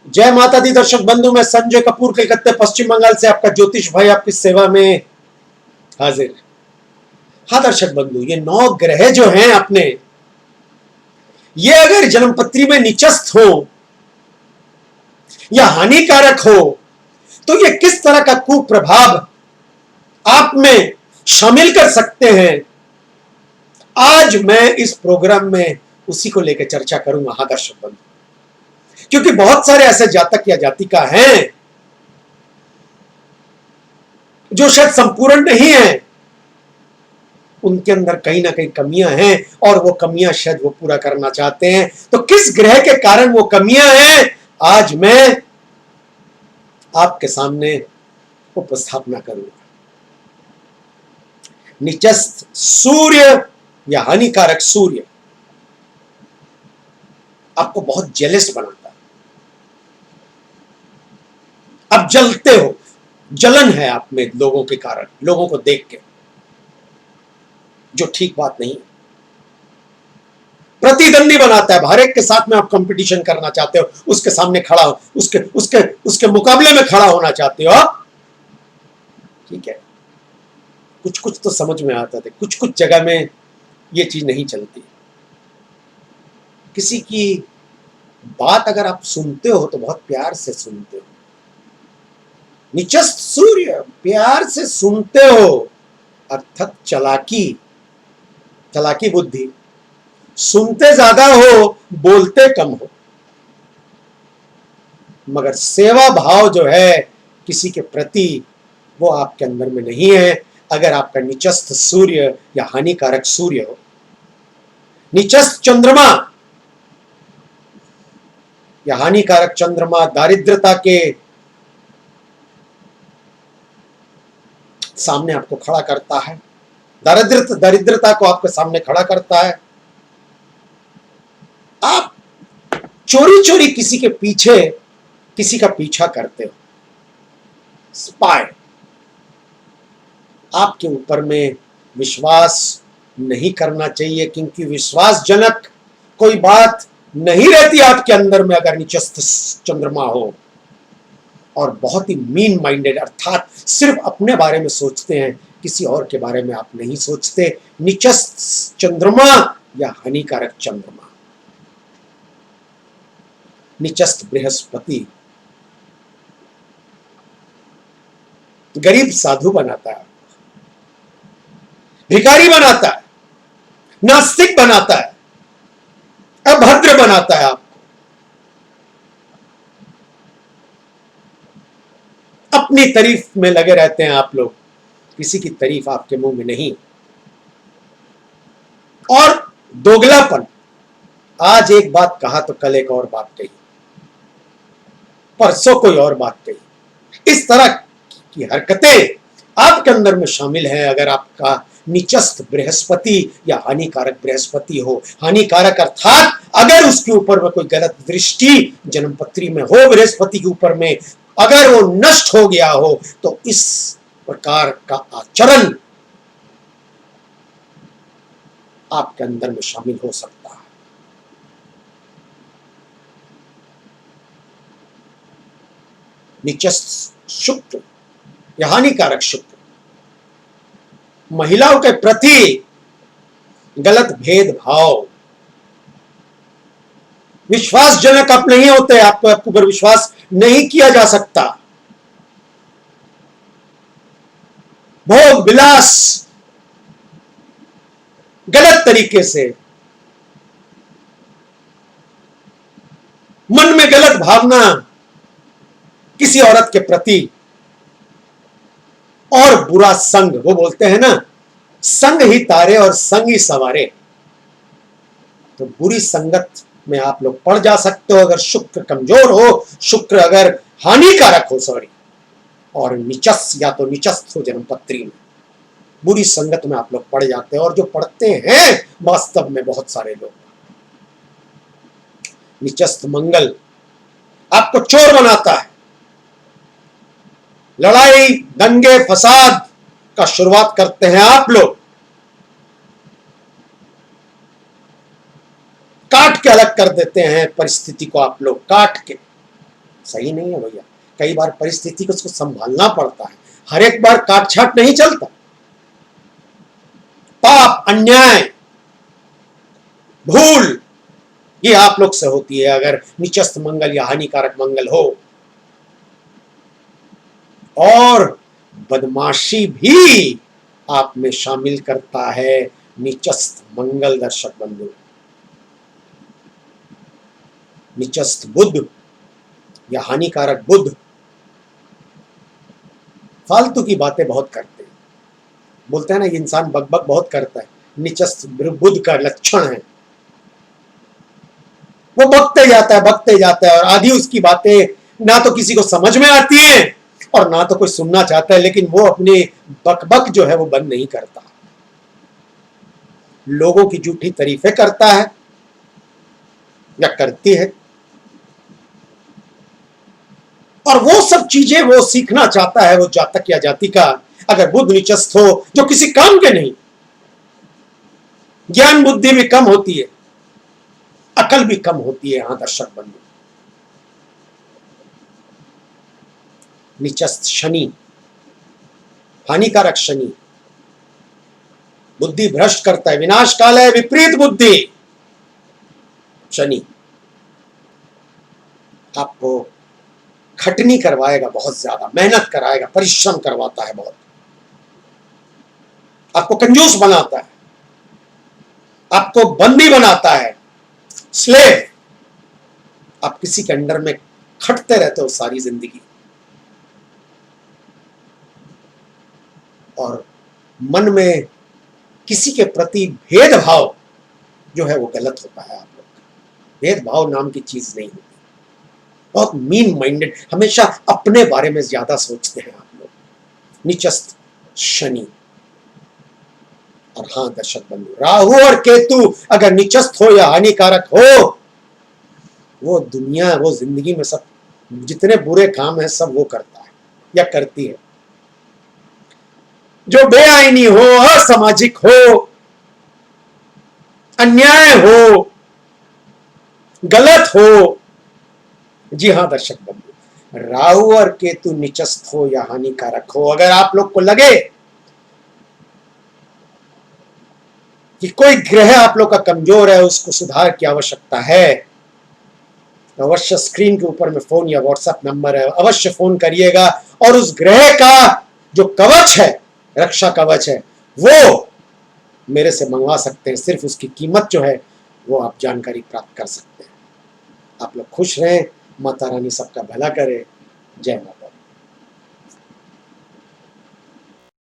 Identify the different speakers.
Speaker 1: जय माता दी दर्शक बंधु, मैं संजय कपूर कलकत्ते पश्चिम बंगाल से आपका ज्योतिष भाई आपकी सेवा में हाजिर। हाँ दर्शक बंधु, ये 9 ग्रह जो हैं अपने, ये अगर जन्मपत्री में निचस्त हो या हानिकारक हो तो ये किस तरह का कुप्रभाव आप में शामिल कर सकते हैं, आज मैं इस प्रोग्राम में उसी को लेकर चर्चा करूंगा। हाँ दर्शक बंधु, क्योंकि बहुत सारे ऐसे जातक या जातिका हैं जो शायद संपूर्ण नहीं है, उनके अंदर कहीं ना कहीं कमियां हैं और वो कमियां शायद वो पूरा करना चाहते हैं। तो किस ग्रह के कारण वो कमियां हैं, आज मैं आपके सामने उपस्थापना करूंगा। निचस्त सूर्य या हानिकारक सूर्य आपको बहुत जेलस बनाता है। आप जलते हो, जलन है आप में लोगों के कारण, लोगों को देख के, जो ठीक बात नहीं। प्रतिद्वंदी बनाता है, हर एक के साथ में आप कंपटीशन करना चाहते हो, उसके सामने खड़ा हो, उसके उसके उसके मुकाबले में खड़ा होना चाहते हो। ठीक है, कुछ कुछ तो समझ में आता था, कुछ कुछ जगह में ये चीज नहीं चलती। किसी की बात अगर आप सुनते हो तो बहुत प्यार से सुनते हो। निचस्त सूर्य, प्यार से सुनते हो, अर्थात चालाकी बुद्धि, सुनते ज्यादा हो, बोलते कम हो, मगर सेवा भाव जो है किसी के प्रति वो आपके अंदर में नहीं है। अगर आपका निचस्त सूर्य या हानिकारक सूर्य हो, निचस्त चंद्रमा या हानिकारक चंद्रमा दारिद्रता के सामने आपको खड़ा करता है, दरिद्रता को आपके सामने खड़ा करता है। आप चोरी चोरी किसी के पीछे किसी का पीछा करते हो, स्पाई। आपके ऊपर में विश्वास नहीं करना चाहिए, क्योंकि विश्वासजनक कोई बात नहीं रहती आपके अंदर में अगर निचस्त चंद्रमा हो। और बहुत ही मीन माइंडेड, अर्थात सिर्फ अपने बारे में सोचते हैं, किसी और के बारे में आप नहीं सोचते। निचस्त चंद्रमा या हानिकारक चंद्रमा, निचस्त बृहस्पति गरीब साधु बनाता है, भिखारी बनाता है, नास्तिक बनाता है, अभद्र बनाता है। आपको अपनी तारीफ में लगे रहते हैं आप लोग, किसी की तारीफ आपके मुंह में नहीं। और दोगलापन, आज एक बात कहा तो कल एक और बात कही, परसों कोई और बात कही। इस तरह की हरकतें आपके अंदर में शामिल हैं। अगर आपका निचस्त बृहस्पति या हानिकारक बृहस्पति हो, हानिकारक अर्थात अगर उसके ऊपर में कोई गलत दृष्टि जन्मपत्री में हो, बृहस्पति के ऊपर में अगर वो नष्ट हो गया हो, तो इस प्रकार का आचरण आपके अंदर में शामिल हो सकता है। निचस्त शुक्र या हानिकारक शुक्र महिलाओं के प्रति गलत भेदभाव, विश्वासजनक आप नहीं होते, आपको ऊपर विश्वास नहीं किया जा सकता। भोग विलास गलत तरीके से, मन में गलत भावना किसी औरत के प्रति, और बुरा संग, वो बोलते हैं ना, संग ही तारे और संग ही सवारे। तो बुरी संगत में आप लोग पड़ जा सकते हो अगर शुक्र कमजोर हो, शुक्र अगर हानिकारक हो, सॉरी, और निचस्त या तो निचस्त हो जन्मपत्री में, बुरी संगत में आप लोग पड़ जाते हैं। और जो पढ़ते हैं वास्तव में बहुत सारे लोग, निचस्त मंगल आपको चोर बनाता है, लड़ाई दंगे फसाद का शुरुआत करते हैं आप लोग, काट के अलग कर देते हैं परिस्थिति को, आप लोग काट के सही नहीं है भैया। कई बार परिस्थिति को उसको संभालना पड़ता है, हर एक बार काट छाट नहीं चलता। पाप, अन्याय, भूल ये आप लोग से होती है अगर निचस्त मंगल या हानिकारक मंगल हो। और बदमाशी भी आप में शामिल करता है निचस्त मंगल। दर्शक बंधु, निचस्त बुध या हानिकारक बुध फालतू की बातें बहुत करते हैं। बोलते हैं ना, इंसान बकबक बहुत करता है, निचस्त बुध का लक्षण है। वो बकते जाता है और आधी उसकी बातें ना तो किसी को समझ में आती है और ना तो कोई सुनना चाहता है, लेकिन वो अपने बकबक जो है वो बंद नहीं करता। लोगों की झूठी तारीफें करता है या करती है, और वो सब चीजें वो सीखना चाहता है। वो जातक या जातिका अगर बुध निचस्त हो जो किसी काम के नहीं, ज्ञान बुद्धि भी कम होती है, अकल भी कम होती है। यहां दर्शक बंधु, निचस्त शनि, हानिकारक शनि बुद्धि भ्रष्ट करता है, विनाश काल है, विपरीत बुद्धि शनि आपको खटनी करवाएगा, बहुत ज्यादा मेहनत कराएगा, परिश्रम करवाता है बहुत, आपको कंजूस बनाता है, आपको बंदी बनाता है, स्लेव। आप किसी के अंडर में खटते रहते हो सारी जिंदगी, और मन में किसी के प्रति भेदभाव जो है वो गलत होता है। आप लोग भेदभाव नाम की चीज नहीं होती, बहुत मीन माइंडेड, हमेशा अपने बारे में ज्यादा सोचते हैं आप लोग। निचस्त शनि। और हाँ दर्शक बंधु, राहु और केतु अगर निचस्त हो या हानिकारक हो, वो दुनिया, वो जिंदगी में सब जितने बुरे काम है सब वो करता है या करती है। जो बेआईनी हो, असामाजिक हो, अन्याय हो, गलत हो, जी हाँ दर्शक बंधु, राहु और केतु निचस्त हो या हानिकारक हो, अगर आप लोग को लगे कि कोई ग्रह आप लोग का कमजोर है, उसको सुधार की आवश्यकता है, तो अवश्य स्क्रीन के ऊपर में फोन या व्हाट्सएप नंबर है, अवश्य फोन करिएगा। और उस ग्रह का जो कवच है, रक्षा कवच है, वो मेरे से मंगवा सकते हैं। सिर्फ उसकी कीमत जो है वो आप जानकारी प्राप्त कर सकते हैं। आप लोग खुश रहें, माता रानी सबका भला करे। जय माता।